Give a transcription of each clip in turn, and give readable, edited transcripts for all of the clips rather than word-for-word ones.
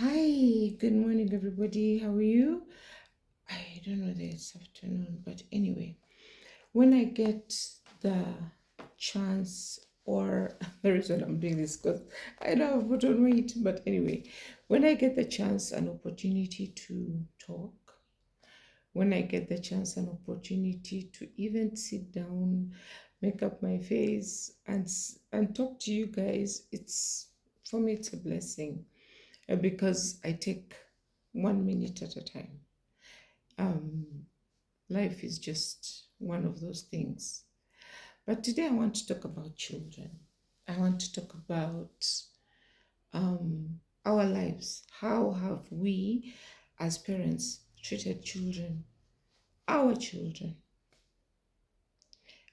Hi, good morning, everybody. How are you? I don't know that it's afternoon, but anyway, when I get the chance, or the reason I'm doing this because I don't have put on weight, but anyway, when I get the chance and opportunity to talk, when I get the chance and opportunity to even sit down, make up my face, and talk to you guys, it's for me it's a blessing because I take 1 minute at a time. Um, Life is just one of those things. But today I want to talk about children. I want to talk about our lives. How have we, as parents, treated children, our children?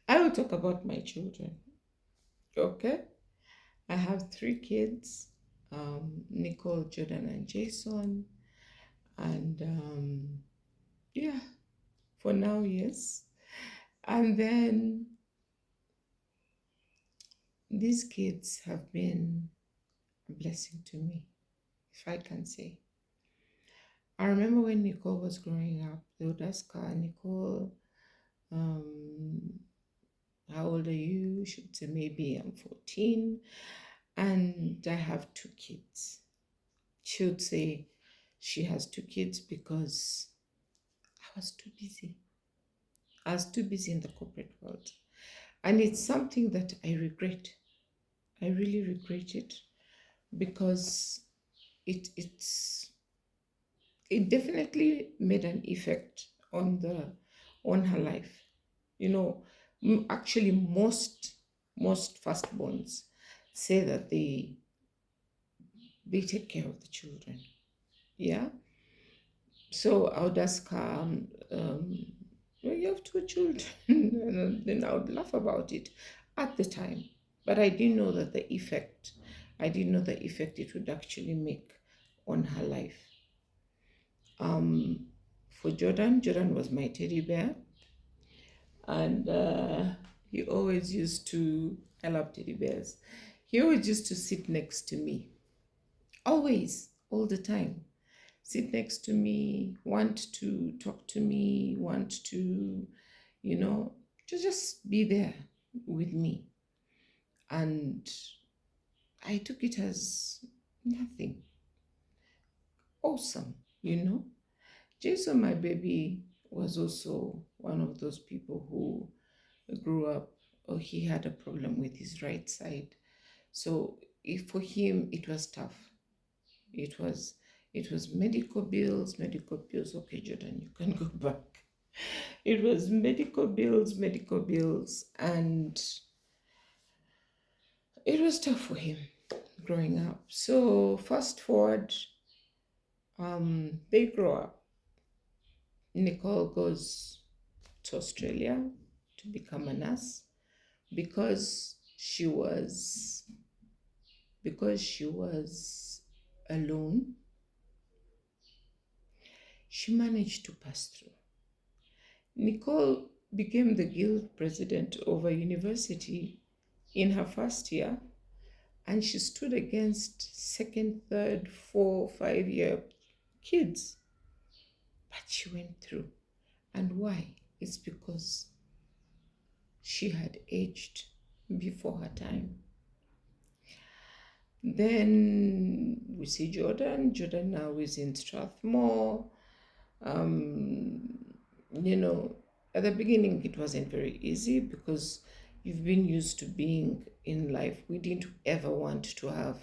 I will talk about my children. Okay? I have three kids, Nicole, Jordan, and Jason. And yeah, for now, yes. And then these kids have been a blessing to me, if I can say. I remember when Nicole was growing up, they would ask her, Nicole, um, how old are you? She would say, maybe I'm 14 and I have two kids. She would say she has two kids because I was too busy. I was too busy in the corporate world. And it's something that I regret. I really regret it because it's it definitely made an effect on her life. You know, actually most firstborns say that they take care of the children. Yeah. So I would ask her, "Well, you have two children," and then I would laugh about it at the time. But I didn't know that the effect. I didn't know the effect it would actually make on her life. Um, for Jordan was my teddy bear, and he always used to. I love teddy bears. He always used to sit next to me, always, all the time. Sit next to me, want to talk to me, want to, you know, to just be there with me. And I took it as nothing. Awesome, you know. Jason, my baby, was also one of those people who grew up, or he had a problem with his right side. So if for him it was tough. It was it was medical bills. Okay, Jordan, you can go back. It was medical bills, and it was tough for him growing up. So fast forward, they grow up. Nicole goes to Australia to become a nurse because she was alone. She managed to pass through. Nicole became the guild president of a university in her first year, and she stood against second, third, 4, 5 year kids. But she went through. And why? It's because she had aged before her time. Then we see Jordan. Jordan now is in Strathmore. Um, you know, at the beginning it wasn't very easy because you've been used to being in life. We didn't ever want to have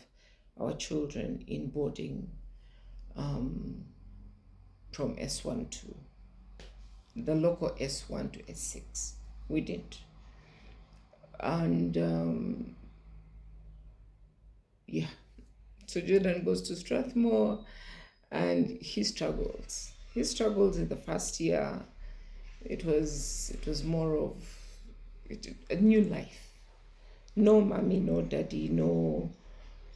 our children in boarding um, from S1 to the local S1 to S6. We didn't. And yeah, so Jordan goes to Strathmore and he struggles. He struggles in the first year. It was more of a new life. No mommy, no daddy, no,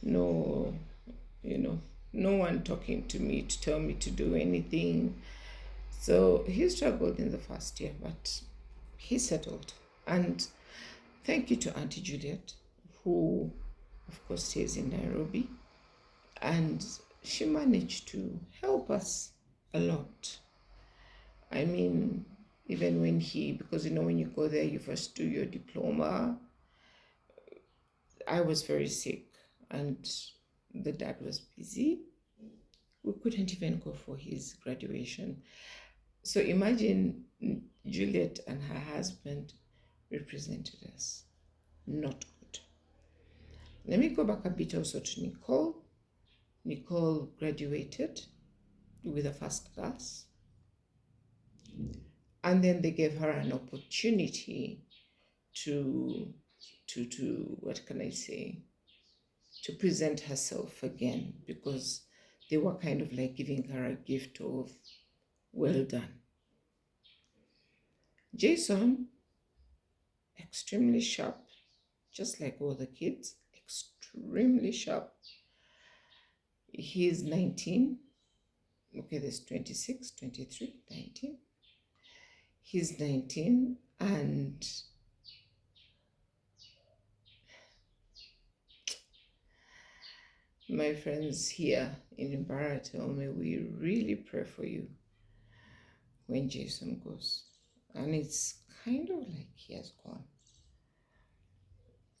you know, no one talking to me to tell me to do anything. So he struggled in the first year, but he settled. And thank you to Auntie Juliet, who, of course, stays in Nairobi. And she managed to help us a lot. I mean, even when because when you go there, you first do your diploma. I was very sick and the dad was busy. We couldn't even go for his graduation. So imagine Juliet and her husband represented us. Not good. Let me go back a bit also to Nicole. Nicole graduated with a first class, and then they gave her an opportunity to what can I say, to present herself again, because they were kind of like giving her a gift of well done. Jason, extremely sharp, just like all the kids, extremely sharp. He's 19. Okay, there's 26, 23, 19. He's 19, and my friends here in Imbara tell me we really pray for you when Jason goes. And it's kind of like he has gone.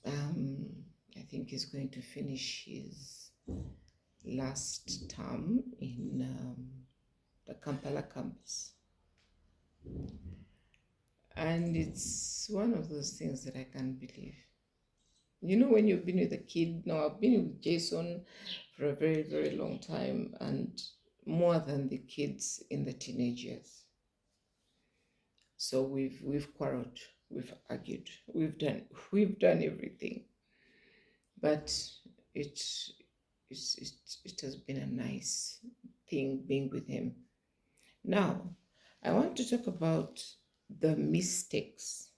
I think he's going to finish his last term in the Kampala campus. And it's one of those things that I can't believe. When you've been with a kid, now I've been with Jason for a very, very long time, and more than the kids in the teenage years. So we've quarreled, we've argued, we've done everything. But it has been a nice thing being with him. Now, I want to talk about the mistakes.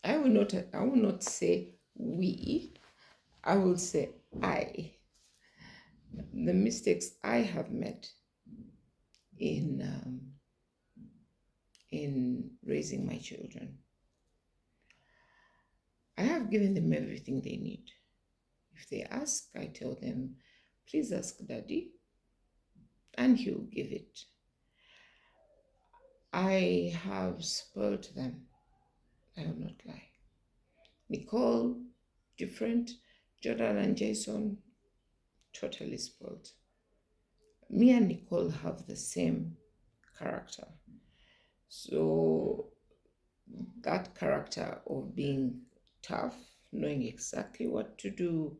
I will not say we, I will say I. The mistakes I have made in raising my children. I have given them everything they need. If they ask, I tell them, please ask daddy, and he'll give it. I have spoiled them. I will not lie. Nicole, different. Jordan and Jason, totally spoiled. Me and Nicole have the same character. So that character of being tough, knowing exactly what to do,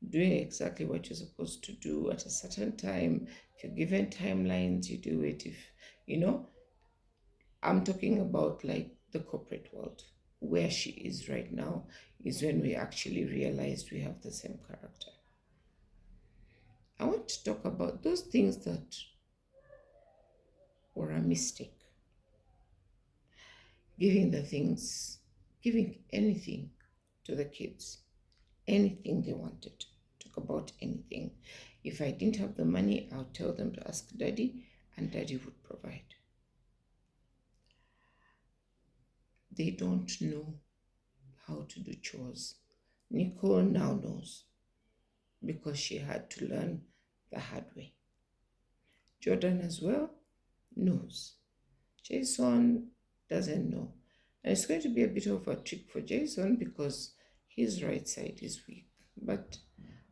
doing exactly what you're supposed to do at a certain time. If you're given timelines, you do it. If, I'm talking about like the corporate world. Where she is right now is when we actually realized we have the same character. I want to talk about those things that were a mistake. Giving anything to the kids, anything they wanted. Talk about anything. If I didn't have the money, I'll tell them to ask daddy, and daddy would provide. They don't know how to do chores. Nicole now knows because she had to learn the hard way. Jordan as well knows. Jason doesn't know. And it's going to be a bit of a trick for Jason because his right side is weak. But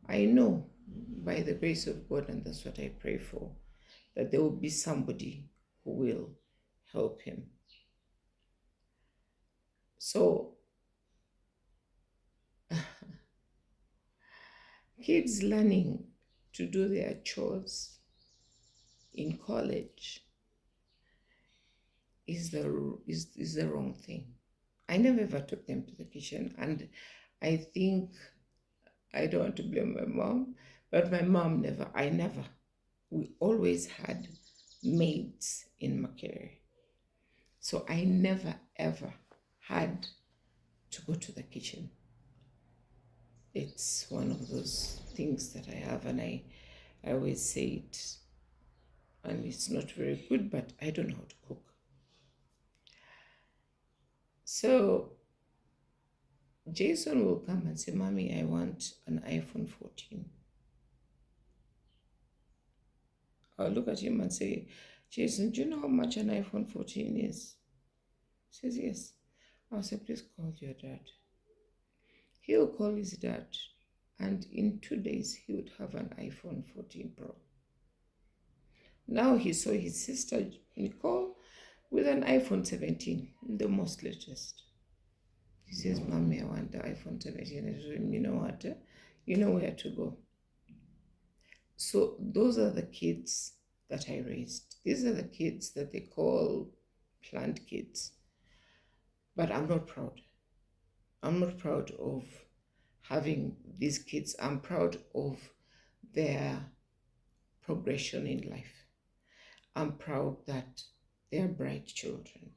I know by the grace of God, and that's what I pray for, that there will be somebody who will help him. So, kids learning to do their chores in college is the wrong thing. I never ever took them to the kitchen, and I think I don't want to blame my mom, but my mom never. We always had maids in Makere. So I never ever had to go to the kitchen. It's one of those things that I have, and I always say it, and it's not very good, but I don't know how to cook. So Jason will come and say, Mommy, I want an iPhone 14. I'll look at him and say, Jason, do you know how much an iPhone 14 is? He says, yes. I'll say, please call your dad. He'll call his dad, and in 2 days, he would have an iPhone 14 Pro. Now he saw his sister, Nicole, with an iPhone 17, the most latest. He says, Mommy, I want the iPhone 17. I told him, you know what? You know where to go. So those are the kids that I raised. These are the kids that they call plant kids. But I'm not proud. I'm not proud of having these kids. I'm proud of their progression in life. I'm proud that they're bright children.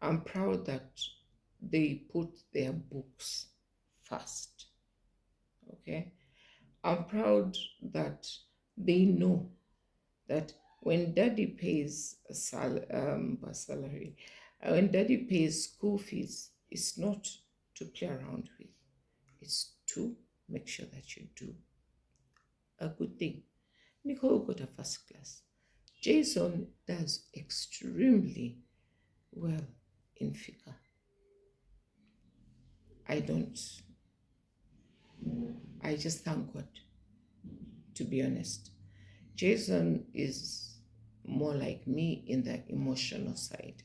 I'm proud that they put their books first. Okay? I'm proud that they know that when daddy pays a salary, when daddy pays school fees, it's not to play around with, it's to make sure that you do a good thing. Nicole got a first class. Jason does extremely well in figure. I don't, I just thank God, to be honest. Jason is more like me in the emotional side.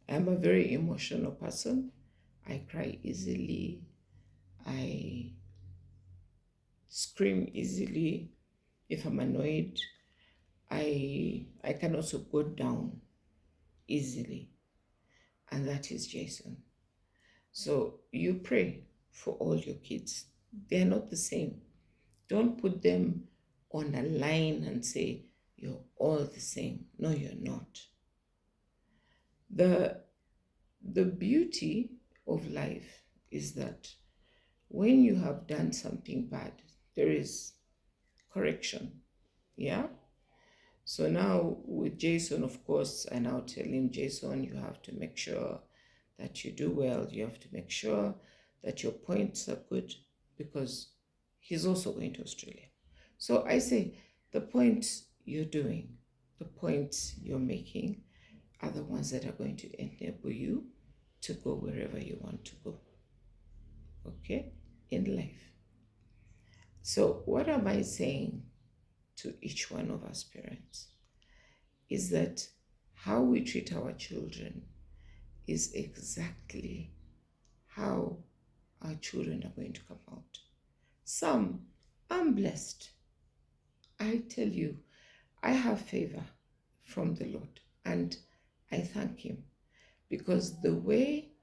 I'm a very emotional person. I cry easily. I scream easily. If I'm annoyed, I can also go down easily. And that is Jason. So you pray for all your kids. They're not the same. Don't put them on a line and say, you're all the same. No, you're not. The beauty of life is that when you have done something bad, there is correction. Yeah? So now with Jason, of course, I now tell him, Jason, you have to make sure that you do well. You have to make sure that your points are good, because he's also going to Australia. So I say, the points you're doing, the points you're making are the ones that are going to enable you to go wherever you want to go. Okay? In life. So what am I saying to each one of us parents is that how we treat our children is exactly how our children are going to come out. Some, I'm blessed. I tell you, I have favor from the Lord, and I thank him, because the way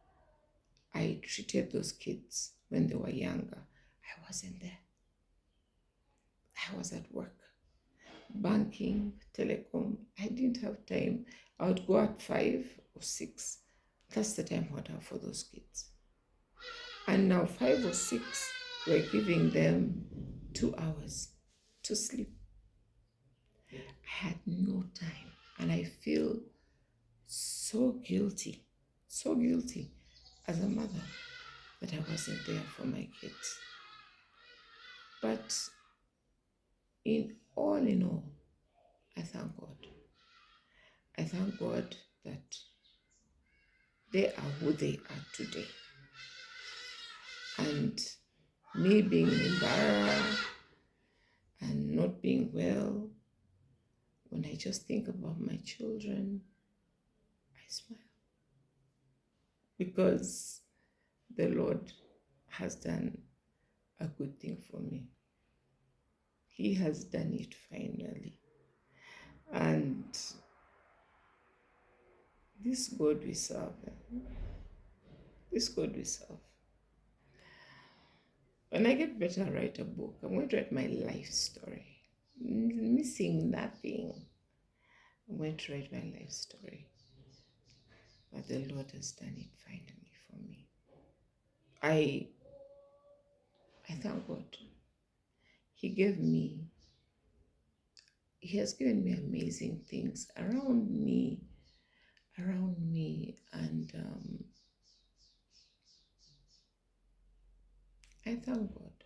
I treated those kids when they were younger, I wasn't there. I was at work, banking, telecom. I didn't have time. I would go at 5 or 6. That's the time I would have for those kids. And now 5 or 6, we're giving them 2 hours to sleep. I had no time, and I feel so guilty as a mother that I wasn't there for my kids. But in all, I thank God. I thank God that they are who they are today. And me being in Bara and not being well, when I just think about my children, I smile. Because the Lord has done a good thing for me. He has done it finally. And this God we serve, this God we serve. When I get better, I'll write a book. I'm going to write my life story. Missing nothing. I'm going to write my life story. But the Lord has done it finally for me. I thank God. He has given me amazing things around me, and I thank God.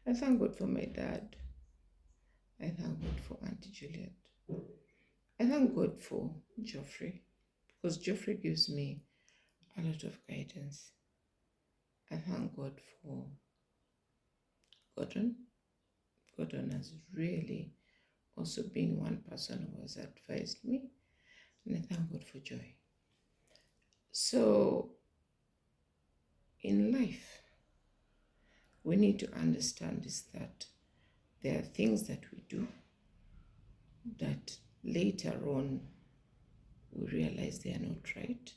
I thank God for my dad. I thank God for Auntie Juliet. I thank God for Geoffrey because Geoffrey gives me a lot of guidance. I thank God for Gordon. Gordon has really also been one person who has advised me, and I thank God for Joy. So, in life, we need to understand is that there are things that we do that later on we realize they are not right.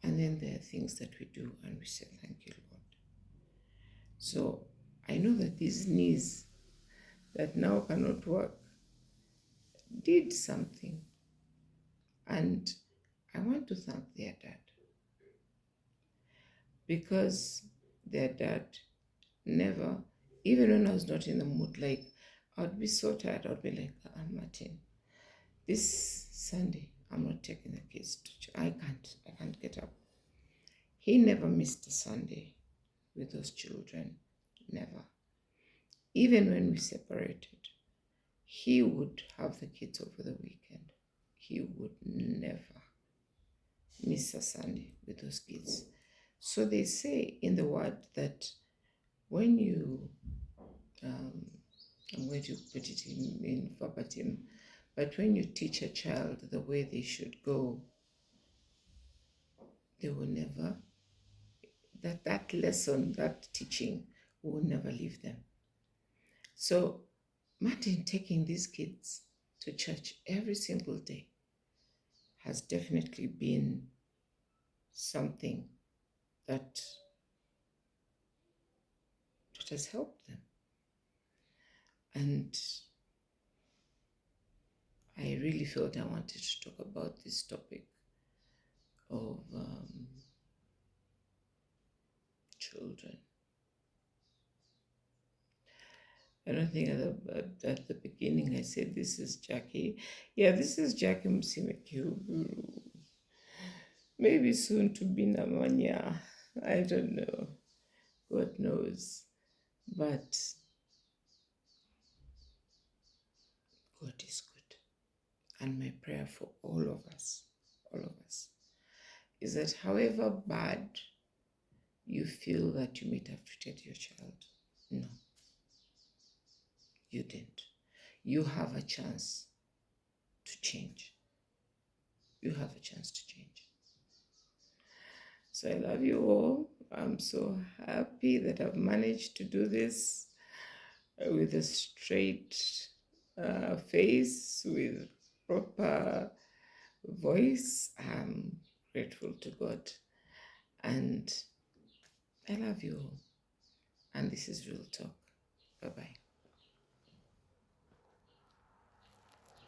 And then there are things that we do and we say, thank you, Lord. So I know that these knees that now cannot work did something. And I want to thank their dad because their dad never, even when I was not in the mood, like I would be so tired, I would be like, Martin, this Sunday, I'm not taking the kids to church. I can't get up. He never missed a Sunday with those children, never. Even when we separated, he would have the kids over the weekend. He would never miss a Sunday with those kids. So they say in the word that when you, I'm going to put it in verbatim, but when you teach a child the way they should go, they will never, that lesson, that teaching will never leave them. So Martin taking these kids to church every single day has definitely been something that has helped them. And I really felt I wanted to talk about this topic of children. I don't think at the beginning I said this is Jackie. Yeah, this is Jackie Msimekiu. Maybe soon to be Namanya. I don't know. God knows. But God is good. And my prayer for all of us, is that however bad you feel that you might have treated your child, no, you didn't. You have a chance to change. You have a chance to change. So I love you all. I'm so happy that I've managed to do this with a straight face, with proper voice. I'm grateful to God. And I love you all. And this is Real Talk. Bye-bye.